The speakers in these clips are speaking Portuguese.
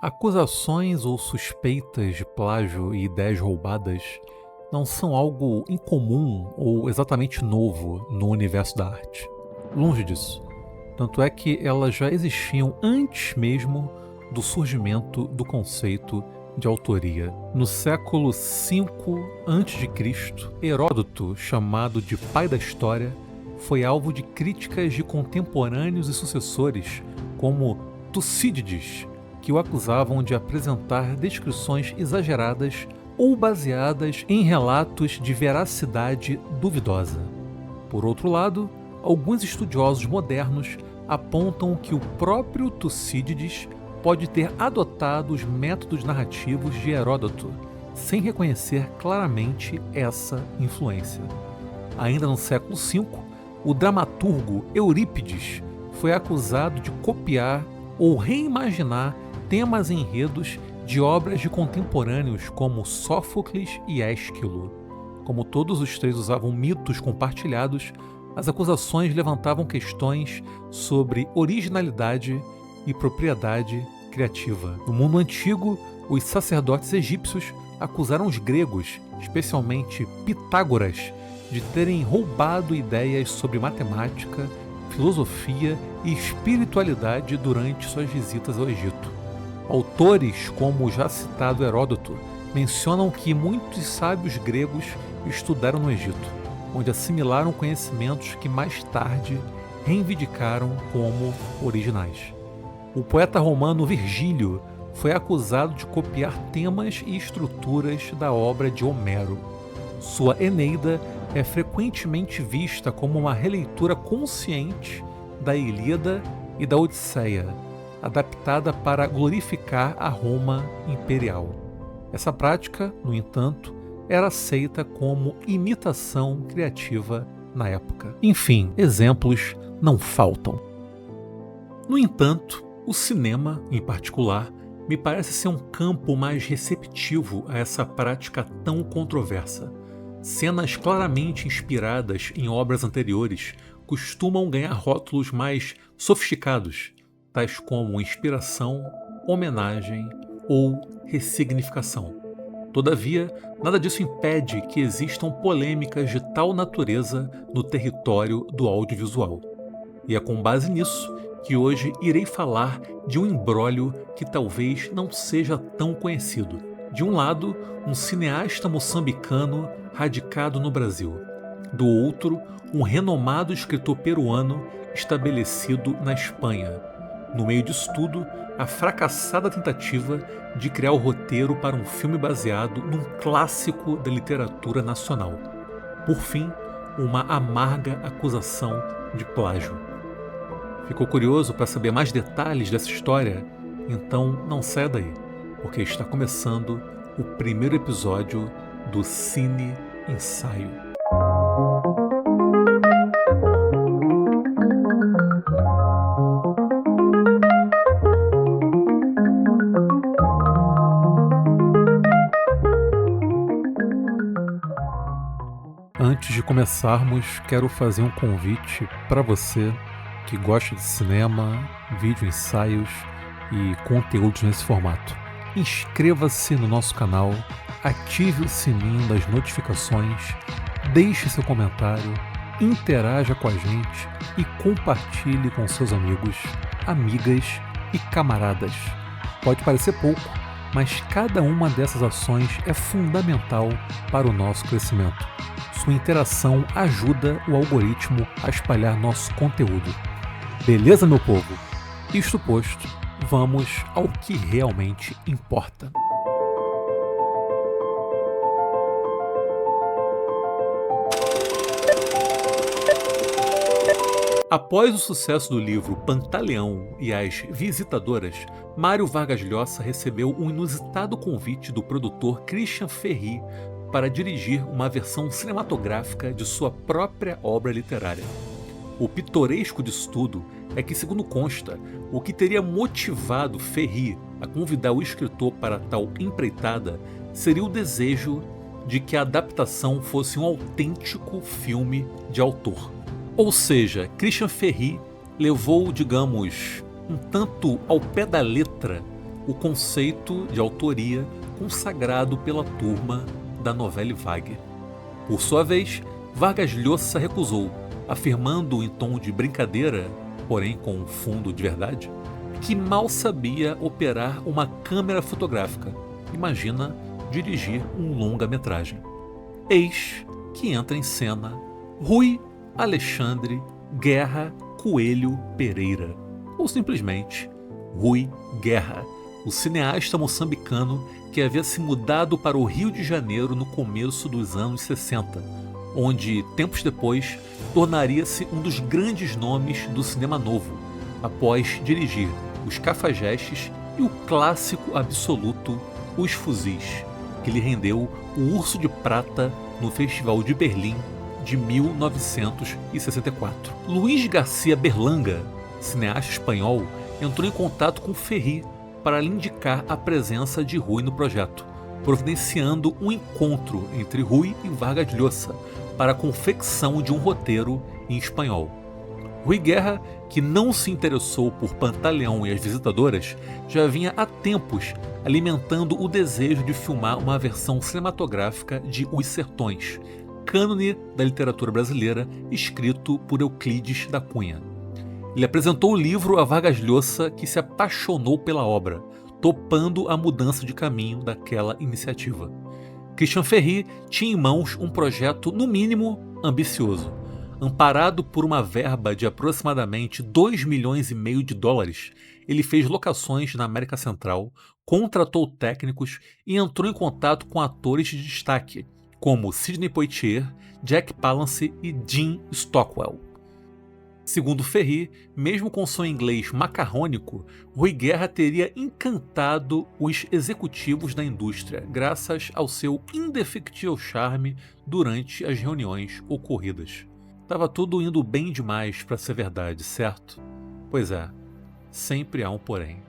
Acusações ou suspeitas de plágio e ideias roubadas não são algo incomum ou exatamente novo no universo da arte. Longe disso. Tanto é que elas já existiam antes mesmo do surgimento do conceito de autoria. No século V a.C., Heródoto, chamado de pai da história, foi alvo de críticas de contemporâneos e sucessores como Tucídides, que o acusavam de apresentar descrições exageradas ou baseadas em relatos de veracidade duvidosa. Por outro lado, alguns estudiosos modernos apontam que o próprio Tucídides pode ter adotado os métodos narrativos de Heródoto, sem reconhecer claramente essa influência. Ainda no século V, o dramaturgo Eurípides foi acusado de copiar ou reimaginar temas e enredos de obras de contemporâneos como Sófocles e Ésquilo. Como todos os três usavam mitos compartilhados, as acusações levantavam questões sobre originalidade e propriedade criativa. No mundo antigo, os sacerdotes egípcios acusaram os gregos, especialmente Pitágoras, de terem roubado ideias sobre matemática, filosofia e espiritualidade durante suas visitas ao Egito. Autores como o já citado Heródoto mencionam que muitos sábios gregos estudaram no Egito, onde assimilaram conhecimentos que mais tarde reivindicaram como originais. O poeta romano Virgílio foi acusado de copiar temas e estruturas da obra de Homero. Sua Eneida é frequentemente vista como uma releitura consciente da Ilíada e da Odisseia, adaptada para glorificar a Roma imperial. Essa prática, no entanto, era aceita como imitação criativa na época. Enfim, exemplos não faltam. No entanto, o cinema, em particular, me parece ser um campo mais receptivo a essa prática tão controversa. Cenas claramente inspiradas em obras anteriores costumam ganhar rótulos mais sofisticados, tais como inspiração, homenagem ou ressignificação. Todavia, nada disso impede que existam polêmicas de tal natureza no território do audiovisual. E é com base nisso que hoje irei falar de um imbróglio que talvez não seja tão conhecido. De um lado, um cineasta moçambicano radicado no Brasil. Do outro, um renomado escritor peruano estabelecido na Espanha. No meio disso tudo, a fracassada tentativa de criar o roteiro para um filme baseado num clássico da literatura nacional. Por fim, uma amarga acusação de plágio. Ficou curioso para saber mais detalhes dessa história? Então não saia daí, porque está começando o primeiro episódio do Cine Ensaio. Antes de começarmos, quero fazer um convite para você que gosta de cinema, vídeo ensaios e conteúdos nesse formato. Inscreva-se no nosso canal, ative o sininho das notificações, deixe seu comentário, interaja com a gente e compartilhe com seus amigos, amigas e camaradas. Pode parecer pouco, mas cada uma dessas ações é fundamental para o nosso crescimento. Sua interação ajuda o algoritmo a espalhar nosso conteúdo. Beleza, meu povo? Isto posto, vamos ao que realmente importa. Após o sucesso do livro Pantaleão e as Visitadoras, Mário Vargas Llosa recebeu um inusitado convite do produtor Christian Ferry para dirigir uma versão cinematográfica de sua própria obra literária. O pitoresco disso tudo é que, segundo consta, o que teria motivado Ferry a convidar o escritor para tal empreitada seria o desejo de que a adaptação fosse um autêntico filme de autor. Ou seja, Christian Ferry levou, digamos, um tanto ao pé da letra o conceito de autoria consagrado pela turma da Novelle Vague. Por sua vez, Vargas Llosa recusou, afirmando em tom de brincadeira, porém com um fundo de verdade, que mal sabia operar uma câmera fotográfica. Imagina dirigir um longa-metragem. Eis que entra em cena Rui Alexandre Guerra Coelho Pereira, ou simplesmente Rui Guerra, o cineasta moçambicano que havia se mudado para o Rio de Janeiro no começo dos anos 60, onde, tempos depois, tornaria-se um dos grandes nomes do cinema novo, após dirigir Os Cafajestes e o clássico absoluto Os Fuzis, que lhe rendeu o Urso de Prata no Festival de Berlim de 1964. Luís Garcia Berlanga, cineasta espanhol, entrou em contato com Ferri para lhe indicar a presença de Rui no projeto, providenciando um encontro entre Rui e Vargas Llosa para a confecção de um roteiro em espanhol. Rui Guerra, que não se interessou por Pantaleão e as Visitadoras, já vinha há tempos alimentando o desejo de filmar uma versão cinematográfica de Os Sertões, cânone da literatura brasileira, escrito por Euclides da Cunha. Ele apresentou o livro a Vargas Llosa, que se apaixonou pela obra, topando a mudança de caminho daquela iniciativa. Christian Ferri tinha em mãos um projeto, no mínimo, ambicioso. Amparado por uma verba de aproximadamente 2,5 milhões de dólares, ele fez locações na América Central, contratou técnicos e entrou em contato com atores de destaque, como Sidney Poitier, Jack Palance e Dean Stockwell. Segundo Ferri, mesmo com seu inglês macarrônico, Rui Guerra teria encantado os executivos da indústria graças ao seu indefectível charme durante as reuniões ocorridas. Tava tudo indo bem demais para ser verdade, certo? Pois é, sempre há um porém.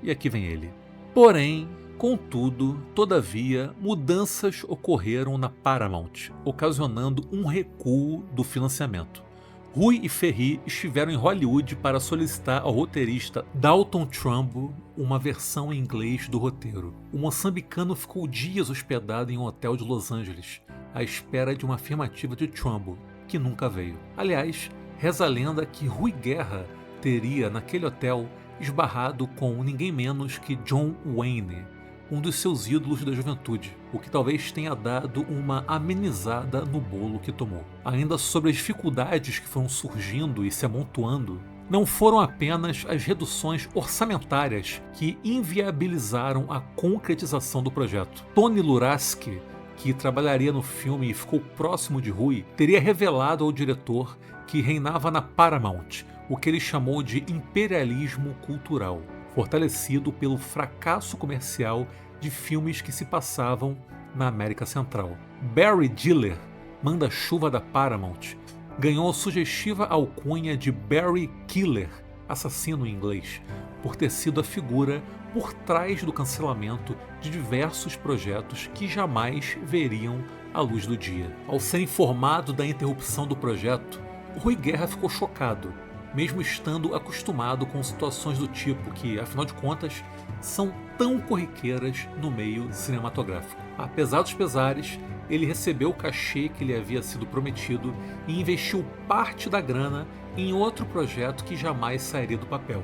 E aqui vem ele. Porém, contudo, todavia, mudanças ocorreram na Paramount, ocasionando um recuo do financiamento. Rui e Ferri estiveram em Hollywood para solicitar ao roteirista Dalton Trumbo uma versão em inglês do roteiro. O moçambicano ficou dias hospedado em um hotel de Los Angeles, à espera de uma afirmativa de Trumbo, que nunca veio. Aliás, reza a lenda que Rui Guerra teria, naquele hotel, esbarrado com ninguém menos que John Wayne, um dos seus ídolos da juventude, o que talvez tenha dado uma amenizada no bolo que tomou. Ainda sobre as dificuldades que foram surgindo e se amontoando, não foram apenas as reduções orçamentárias que inviabilizaram a concretização do projeto. Tony Luraski, que trabalharia no filme e ficou próximo de Rui, teria revelado ao diretor que reinava na Paramount o que ele chamou de imperialismo cultural, fortalecido pelo fracasso comercial de filmes que se passavam na América Central. Barry Diller, manda-chuva da Paramount, ganhou a sugestiva alcunha de Barry Killer, assassino em inglês, por ter sido a figura por trás do cancelamento de diversos projetos que jamais veriam a luz do dia. Ao ser informado da interrupção do projeto, Rui Guerra ficou chocado, mesmo estando acostumado com situações do tipo que, afinal de contas, são tão corriqueiras no meio cinematográfico. Apesar dos pesares, ele recebeu o cachê que lhe havia sido prometido e investiu parte da grana em outro projeto que jamais sairia do papel,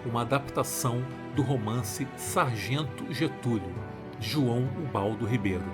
uma adaptação do romance Sargento Getúlio, de João Ubaldo Ribeiro.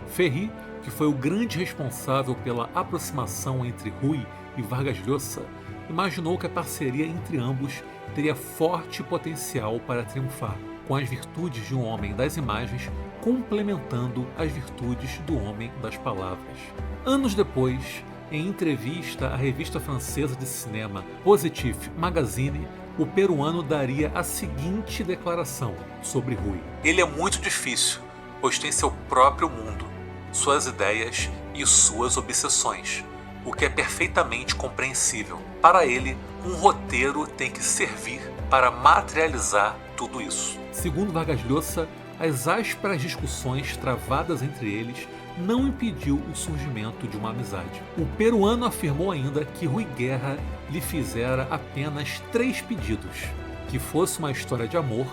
Ferri, que foi o grande responsável pela aproximação entre Rui e Vargas Llosa, imaginou que a parceria entre ambos teria forte potencial para triunfar, com as virtudes de um homem das imagens complementando as virtudes do homem das palavras. Anos depois, em entrevista à revista francesa de cinema Positif Magazine, o peruano daria a seguinte declaração sobre Rui: "Ele é muito difícil, pois tem seu próprio mundo, suas ideias e suas obsessões, o que é perfeitamente compreensível. Para ele, um roteiro tem que servir para materializar tudo isso." Segundo Vargas Llosa, as ásperas discussões travadas entre eles não impediu o surgimento de uma amizade. O peruano afirmou ainda que Rui Guerra lhe fizera apenas 3 pedidos: que fosse uma história de amor,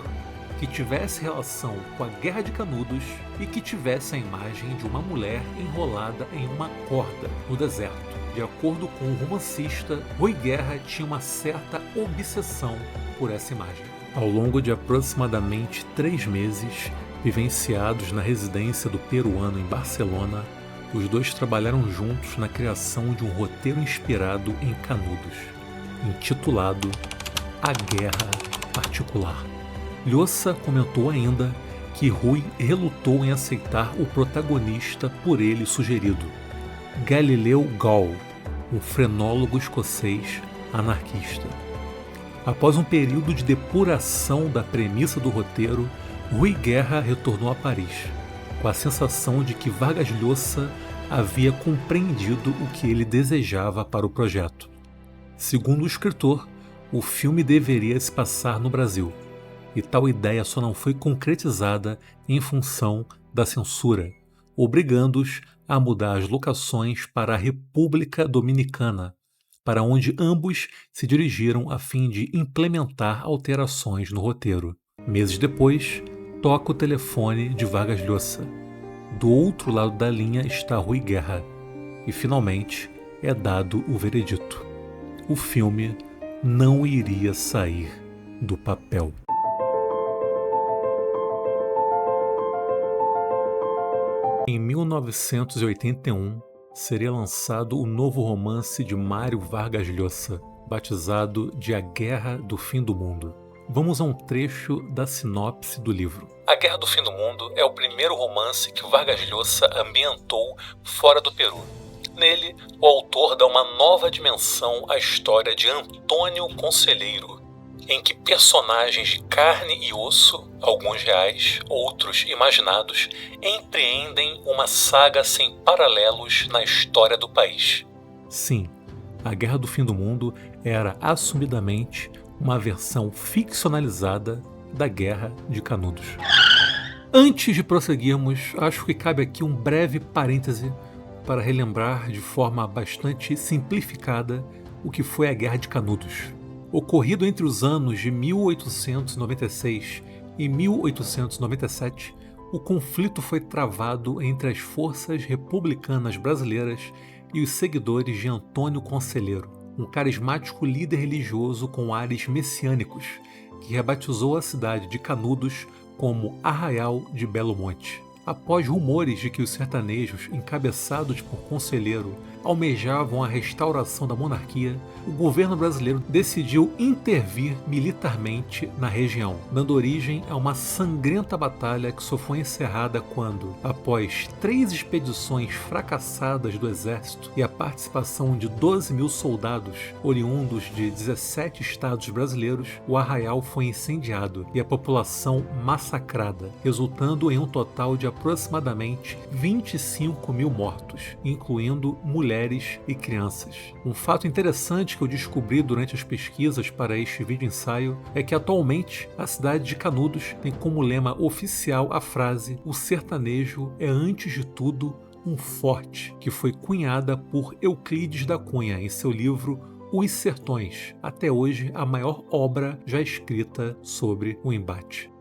que que tivesse relação com a Guerra de Canudos e que tivesse a imagem de uma mulher enrolada em uma corda no deserto. De acordo com o romancista, Rui Guerra tinha uma certa obsessão por essa imagem. Ao longo de aproximadamente 3 meses, vivenciados na residência do peruano em Barcelona, os dois trabalharam juntos na criação de um roteiro inspirado em Canudos, intitulado A Guerra Particular. Lhosa comentou ainda que Rui relutou em aceitar o protagonista por ele sugerido, Galileu Gall, um frenólogo escocês anarquista. Após um período de depuração da premissa do roteiro, Rui Guerra retornou a Paris, com a sensação de que Vargas Llosa havia compreendido o que ele desejava para o projeto. Segundo o escritor, o filme deveria se passar no Brasil, e tal ideia só não foi concretizada em função da censura, obrigando-os a mudar as locações para a República Dominicana, para onde ambos se dirigiram a fim de implementar alterações no roteiro. Meses depois, toca o telefone de Vargas Llosa. Do outro lado da linha está Rui Guerra, e finalmente é dado o veredito. O filme não iria sair do papel. Em 1981, seria lançado o novo romance de Mário Vargas Llosa, batizado de A Guerra do Fim do Mundo. Vamos a um trecho da sinopse do livro. A Guerra do Fim do Mundo é o primeiro romance que Vargas Llosa ambientou fora do Peru. Nele, o autor dá uma nova dimensão à história de Antônio Conselheiro, em que personagens de carne e osso, alguns reais, outros imaginados, empreendem uma saga sem paralelos na história do país. Sim, A Guerra do Fim do Mundo era assumidamente uma versão ficcionalizada da Guerra de Canudos. Antes de prosseguirmos, acho que cabe aqui um breve parêntese para relembrar de forma bastante simplificada o que foi a Guerra de Canudos. Ocorrido entre os anos de 1896 e 1897, o conflito foi travado entre as forças republicanas brasileiras e os seguidores de Antônio Conselheiro, um carismático líder religioso com ares messiânicos, que rebatizou a cidade de Canudos como Arraial de Belo Monte. Após rumores de que os sertanejos, encabeçados por Conselheiro, almejavam a restauração da monarquia, o governo brasileiro decidiu intervir militarmente na região, dando origem a uma sangrenta batalha que só foi encerrada quando, após 3 expedições fracassadas do exército e a participação de 12 mil soldados oriundos de 17 estados brasileiros, o arraial foi incendiado e a população massacrada, resultando em um total de aproximadamente 25 mil mortos, incluindo mulheres e crianças. Um fato interessante que eu descobri durante as pesquisas para este vídeo ensaio é que atualmente a cidade de Canudos tem como lema oficial a frase "O sertanejo é antes de tudo um forte", que foi cunhada por Euclides da Cunha em seu livro Os Sertões, até hoje a maior obra já escrita sobre o embate.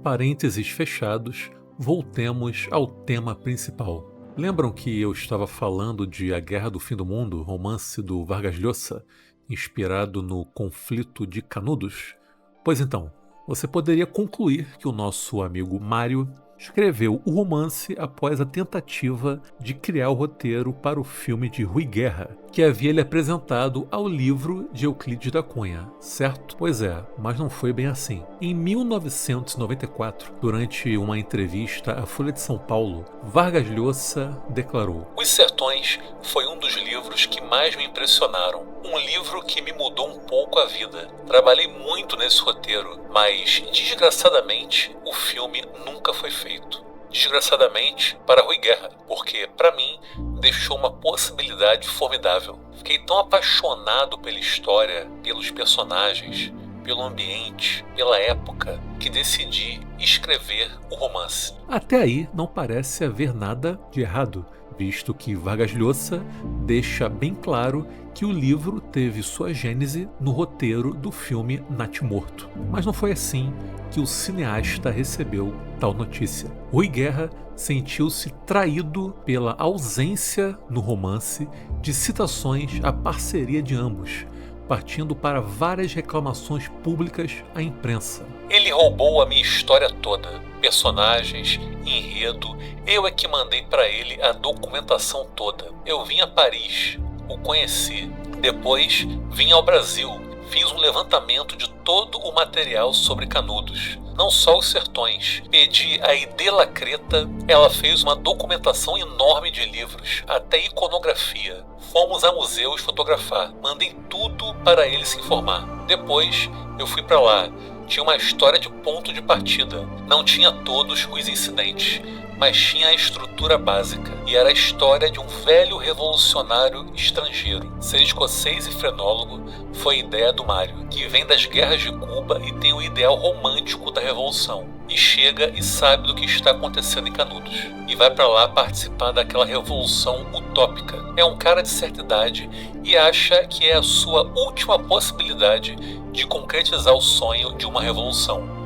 Parênteses fechados, voltemos ao tema principal. Lembram que eu estava falando de A Guerra do Fim do Mundo, romance do Vargas Llosa, inspirado no conflito de Canudos? Pois então, você poderia concluir que o nosso amigo Mário escreveu o romance após a tentativa de criar o roteiro para o filme de Rui Guerra, que havia lhe apresentado ao livro de Euclides da Cunha, certo? Pois é, mas não foi bem assim. Em 1994, durante uma entrevista à Folha de São Paulo, Vargas Llosa declarou: "Os Sertões foi um dos livros que mais me impressionaram. Um livro que me mudou um pouco a vida. Trabalhei muito nesse roteiro, mas, desgraçadamente, o filme nunca foi feito. Desgraçadamente para Rui Guerra, porque, para mim, deixou uma possibilidade formidável. Fiquei tão apaixonado pela história, pelos personagens, pelo ambiente, pela época, que decidi escrever o romance. Até aí não parece haver nada de errado, visto que Vargas Llosa deixa bem claro que o livro teve sua gênese no roteiro do filme Natimorto. Mas não foi assim que o cineasta recebeu tal notícia. Rui Guerra sentiu-se traído pela ausência no romance de citações à parceria de ambos, partindo para várias reclamações públicas à imprensa. Ele roubou a minha história toda, personagens, enredo, eu é que mandei para ele a documentação toda. Eu vim a Paris, o conheci, depois vim ao Brasil, fiz um levantamento de todo o material sobre Canudos, não só os sertões. Pedi a Idela Creta, ela fez uma documentação enorme de livros, até iconografia. Fomos a museus fotografar, mandei tudo para ele se informar. Depois eu fui para lá, tinha uma história de ponto de partida, não tinha todos os incidentes, mas tinha a estrutura básica, e era a história de um velho revolucionário estrangeiro. Ser escocês e frenólogo foi ideia do Mário, que vem das guerras de Cuba e tem o ideal romântico da revolução, e chega e sabe do que está acontecendo em Canudos, e vai para lá participar daquela revolução utópica. É um cara de certa idade e acha que é a sua última possibilidade de concretizar o sonho de uma revolução.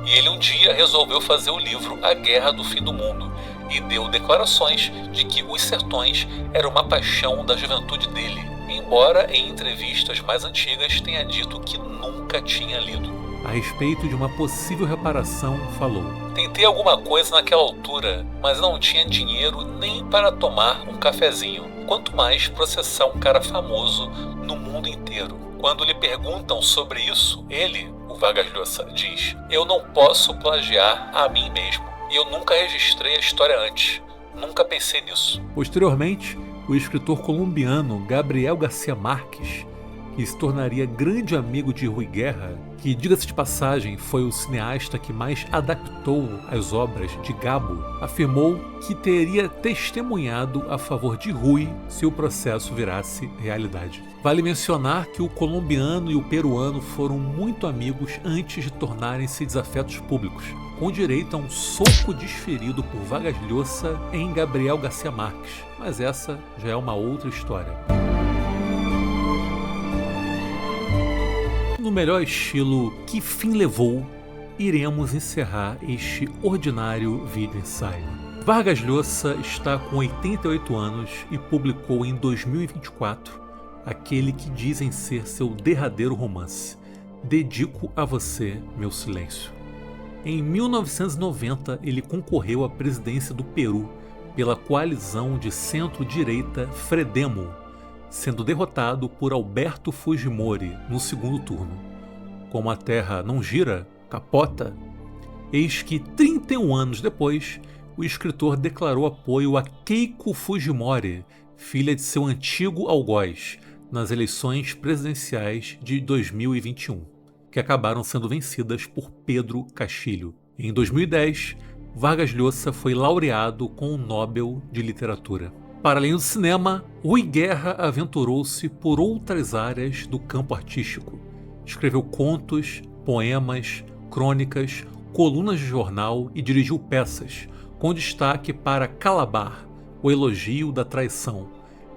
E ele um dia resolveu fazer o livro A Guerra do Fim do Mundo e deu declarações de que os sertões eram uma paixão da juventude dele, embora em entrevistas mais antigas tenha dito que nunca tinha lido. A respeito de uma possível reparação, falou: tentei alguma coisa naquela altura, mas não tinha dinheiro nem para tomar um cafezinho, quanto mais processar um cara famoso no mundo inteiro. Quando lhe perguntam sobre isso, ele, o Vargas Llosa, diz: eu não posso plagiar a mim mesmo. E eu nunca registrei a história antes. Nunca pensei nisso. Posteriormente, o escritor colombiano Gabriel García Márquez, que se tornaria grande amigo de Rui Guerra, que, diga-se de passagem, foi o cineasta que mais adaptou as obras de Gabo, afirmou que teria testemunhado a favor de Rui se o processo virasse realidade. Vale mencionar que o colombiano e o peruano foram muito amigos antes de tornarem-se desafetos públicos, com direito a um soco desferido por Vargas Llosa em Gabriel García Márquez, mas essa já é uma outra história. No melhor estilo Que Fim Levou, iremos encerrar este ordinário vídeo ensaio. Vargas Llosa está com 88 anos e publicou em 2024 aquele que dizem ser seu derradeiro romance, Dedico a Você, Meu Silêncio. Em 1990, ele concorreu à presidência do Peru pela coalizão de centro-direita Frelimo, sendo derrotado por Alberto Fujimori no segundo turno. Como a Terra não gira, capota. Eis que 31 anos depois, o escritor declarou apoio a Keiko Fujimori, filha de seu antigo algoz, nas eleições presidenciais de 2021, que acabaram sendo vencidas por Pedro Castilho. Em 2010, Vargas Llosa foi laureado com o Nobel de Literatura. Para além do cinema, Rui Guerra aventurou-se por outras áreas do campo artístico. Escreveu contos, poemas, crônicas, colunas de jornal e dirigiu peças, com destaque para Calabar, O Elogio da Traição,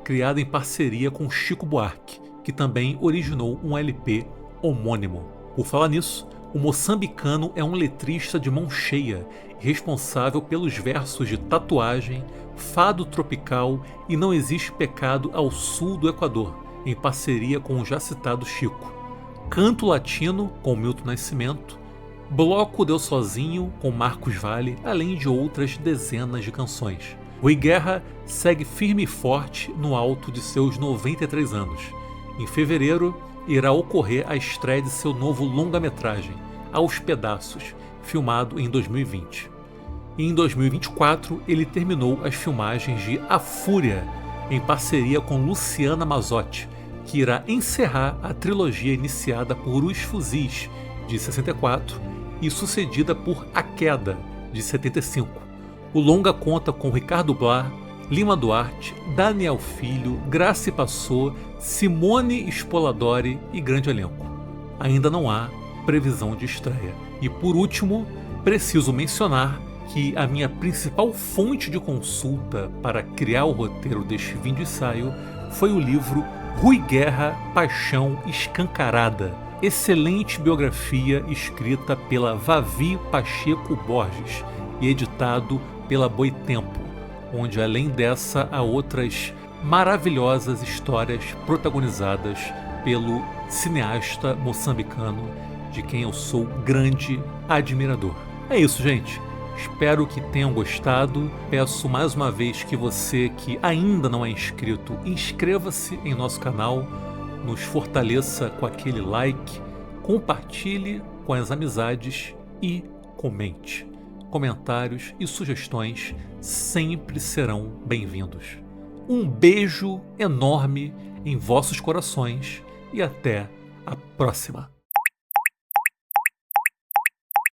criada em parceria com Chico Buarque, que também originou um LP homônimo. Por falar nisso, o moçambicano é um letrista de mão cheia, responsável pelos versos de Tatuagem, Fado Tropical e Não Existe Pecado ao sul do Equador, em parceria com o já citado Chico. Canto Latino, com Milton Nascimento, Bloco Deu Sozinho, com Marcos Valle, além de outras dezenas de canções. Rui Guerra segue firme e forte no alto de seus 93 anos. Em fevereiro, irá ocorrer a estreia de seu novo longa-metragem, Aos Pedaços, filmado em 2020. E em 2024, ele terminou as filmagens de A Fúria, em parceria com Luciana Mazzotti, que irá encerrar a trilogia iniciada por Os Fuzis, de 64, e sucedida por A Queda, de 75. O longa conta com Ricardo Blar, Lima Duarte, Daniel Filho, Grace Passou, Simone Spoladori e grande elenco. Ainda não há previsão de estreia. E por último, preciso mencionar que a minha principal fonte de consulta para criar o roteiro deste vídeo ensaio foi o livro Rui Guerra, Paixão Escancarada, excelente biografia escrita pela Vavi Pacheco Borges e editado pela Boitempo, onde além dessa há outras maravilhosas histórias protagonizadas pelo cineasta moçambicano, de quem eu sou grande admirador. É isso, gente. Espero que tenham gostado. Peço mais uma vez que você que ainda não é inscrito, inscreva-se em nosso canal, nos fortaleça com aquele like, compartilhe com as amizades e comente. Comentários e sugestões sempre serão bem-vindos. Um beijo enorme em vossos corações e até a próxima!